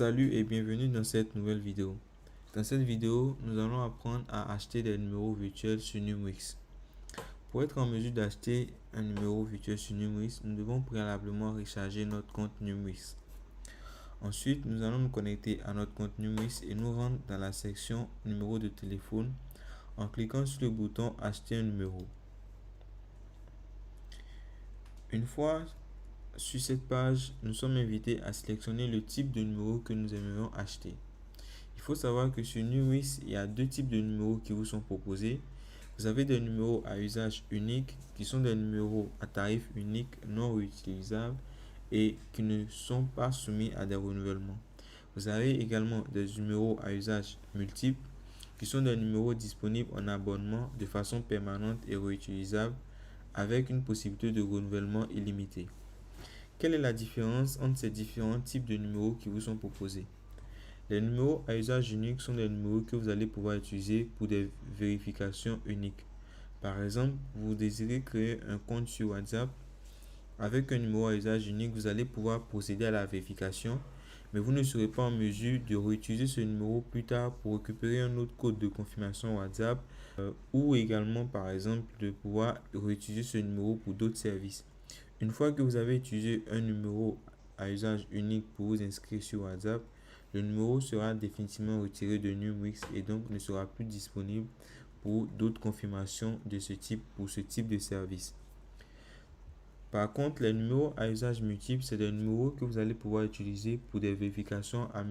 Salut et bienvenue dans cette nouvelle vidéo. Dans cette vidéo, nous allons apprendre à acheter des numéros virtuels sur Numwix. Pour être en mesure d'acheter un numéro virtuel sur Numwix, nous devons préalablement recharger notre compte Numwix. Ensuite, nous allons nous connecter à notre compte Numwix et nous rendre dans la section numéro de téléphone en cliquant sur le bouton acheter un numéro. Une fois sur cette page, nous sommes invités à sélectionner le type de numéro que nous aimerions acheter. Il faut savoir que sur Numwix, il y a deux types de numéros qui vous sont proposés. Vous avez des numéros à usage unique qui sont des numéros à tarif unique non réutilisables et qui ne sont pas soumis à des renouvellements. Vous avez également des numéros à usage multiple qui sont des numéros disponibles en abonnement de façon permanente et réutilisable avec une possibilité de renouvellement illimité. Quelle est la différence entre ces différents types de numéros qui vous sont proposés? Les numéros à usage unique sont des numéros que vous allez pouvoir utiliser pour des vérifications uniques. Par exemple, vous désirez créer un compte sur WhatsApp. Avec un numéro à usage unique, vous allez pouvoir procéder à la vérification, mais vous ne serez pas en mesure de réutiliser ce numéro plus tard pour récupérer un autre code de confirmation WhatsApp ou également, par exemple, de pouvoir réutiliser ce numéro pour d'autres services. Une fois que vous avez utilisé un numéro à usage unique pour vous inscrire sur WhatsApp, le numéro sera définitivement retiré de Numwix et donc ne sera plus disponible pour d'autres confirmations de ce type pour ce type de service. Par contre, les numéros à usage multiple, c'est des numéros que vous allez pouvoir utiliser pour des vérifications à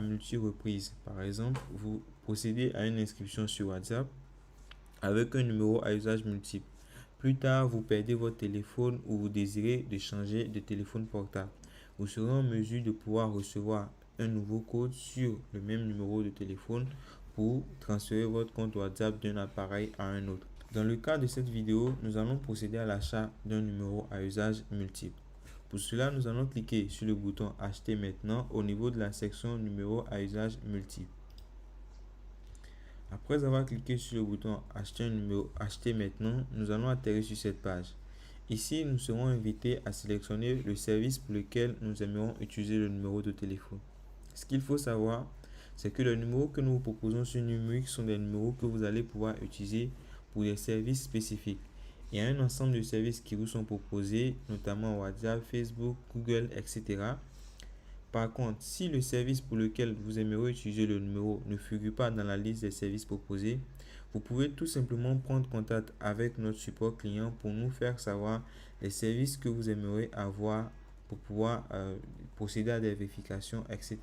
multi-reprises. Par exemple, vous procédez à une inscription sur WhatsApp avec un numéro à usage multiple. Plus tard, vous perdez votre téléphone ou vous désirez de changer de téléphone portable. Vous serez en mesure de pouvoir recevoir un nouveau code sur le même numéro de téléphone pour transférer votre compte WhatsApp d'un appareil à un autre. Dans le cas de cette vidéo, nous allons procéder à l'achat d'un numéro à usage multiple. Pour cela, nous allons cliquer sur le bouton acheter maintenant au niveau de la section numéro à usage multiple. Après avoir cliqué sur le bouton acheter un numéro acheter maintenant, nous allons atterrir sur cette page. Ici, nous serons invités à sélectionner le service pour lequel nous aimerons utiliser le numéro de téléphone. Ce qu'il faut savoir, c'est que les numéros que nous vous proposons sur Numwix sont des numéros que vous allez pouvoir utiliser pour des services spécifiques. Il y a un ensemble de services qui vous sont proposés, notamment WhatsApp, Facebook, Google, etc. Par contre, si le service pour lequel vous aimeriez utiliser le numéro ne figure pas dans la liste des services proposés, vous pouvez tout simplement prendre contact avec notre support client pour nous faire savoir les services que vous aimeriez avoir pour pouvoir procéder à des vérifications, etc.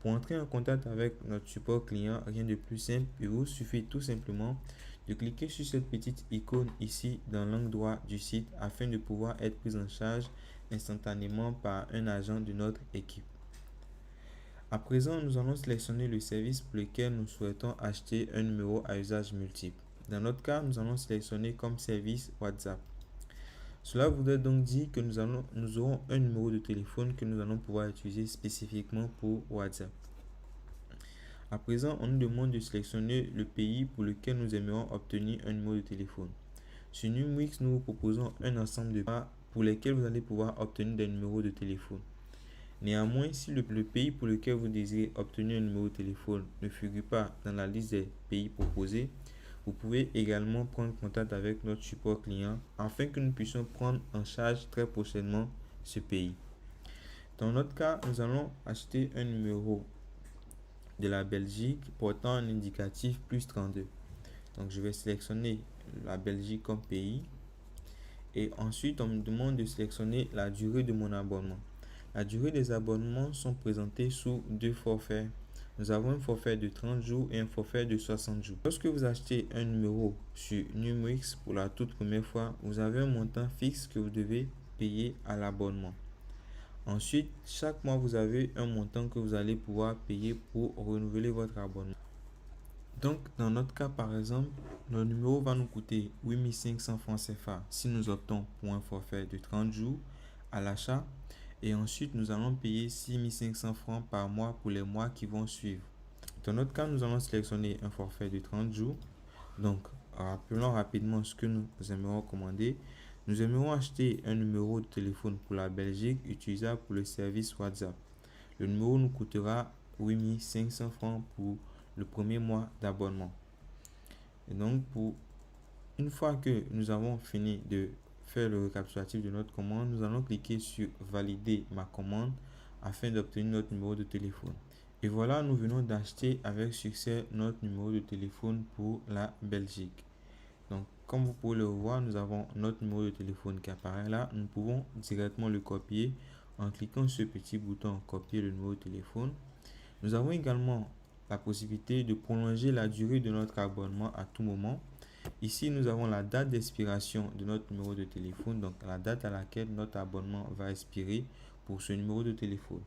Pour entrer en contact avec notre support client, rien de plus simple, il vous suffit tout simplement de cliquer sur cette petite icône ici dans l'angle droit du site afin de pouvoir être pris en charge instantanément par un agent de notre équipe. À présent, nous allons sélectionner le service pour lequel nous souhaitons acheter un numéro à usage multiple. Dans notre cas, nous allons sélectionner comme service WhatsApp. Cela voudrait donc dire que nous aurons un numéro de téléphone que nous allons pouvoir utiliser spécifiquement pour WhatsApp. À présent, on nous demande de sélectionner le pays pour lequel nous aimerions obtenir un numéro de téléphone. Sur Numwix, nous vous proposons un ensemble de cas pour lesquels vous allez pouvoir obtenir des numéros de téléphone. Néanmoins, si le pays pour lequel vous désirez obtenir un numéro de téléphone ne figure pas dans la liste des pays proposés, vous pouvez également prendre contact avec notre support client afin que nous puissions prendre en charge très prochainement ce pays. Dans notre cas, nous allons acheter un numéro de la Belgique portant un indicatif plus 32. Donc je vais sélectionner la Belgique comme pays et ensuite on me demande de sélectionner la durée de mon abonnement. La durée des abonnements sont présentés sous deux forfaits. Nous avons un forfait de 30 jours et un forfait de 60 jours. Lorsque vous achetez un numéro sur Numwix pour la toute première fois, vous avez un montant fixe que vous devez payer à l'abonnement. Ensuite, chaque mois, vous avez un montant que vous allez pouvoir payer pour renouveler votre abonnement. Donc, dans notre cas, par exemple, le numéro va nous coûter 8500 francs CFA si nous optons pour un forfait de 30 jours à l'achat. Et ensuite, nous allons payer 6500 francs par mois pour les mois qui vont suivre. Dans notre cas, nous allons sélectionner un forfait de 30 jours. Donc, rappelons rapidement ce que nous aimerions commander. Nous aimerions acheter un numéro de téléphone pour la Belgique utilisable pour le service WhatsApp. Le numéro nous coûtera 8500 francs pour le premier mois d'abonnement. Et donc, une fois que nous avons fini de faire le récapitulatif de notre commande, nous allons cliquer sur valider ma commande afin d'obtenir notre numéro de téléphone. Et voilà, nous venons d'acheter avec succès notre numéro de téléphone pour la Belgique. Donc, comme vous pouvez le voir, nous avons notre numéro de téléphone qui apparaît là. Nous pouvons directement le copier en cliquant sur ce petit bouton copier le numéro de téléphone. Nous avons également la possibilité de prolonger la durée de notre abonnement à tout moment. Ici, nous avons la date d'expiration de notre numéro de téléphone, donc la date à laquelle notre abonnement va expirer pour ce numéro de téléphone.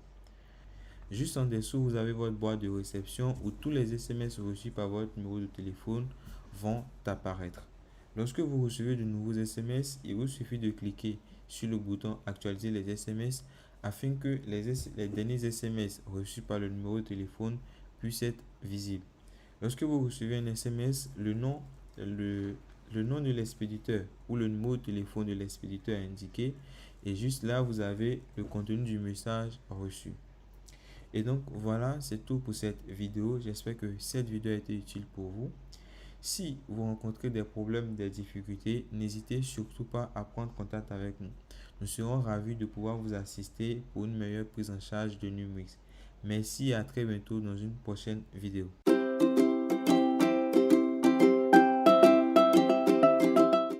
Juste en dessous, vous avez votre boîte de réception où tous les SMS reçus par votre numéro de téléphone vont apparaître. Lorsque vous recevez de nouveaux SMS, il vous suffit de cliquer sur le bouton actualiser les SMS afin que les derniers SMS reçus par le numéro de téléphone puissent être visibles. Lorsque vous recevez un SMS, le nom de l'expéditeur ou le numéro de téléphone de l'expéditeur indiqué, et juste là vous avez le contenu du message reçu. Et donc voilà, c'est tout pour cette vidéo. J'espère que cette vidéo a été utile pour vous. Si vous rencontrez des problèmes, des difficultés, n'hésitez surtout pas à prendre contact avec nous. Nous serons ravis de pouvoir vous assister pour une meilleure prise en charge de Numix. Merci et à très bientôt dans une prochaine vidéo.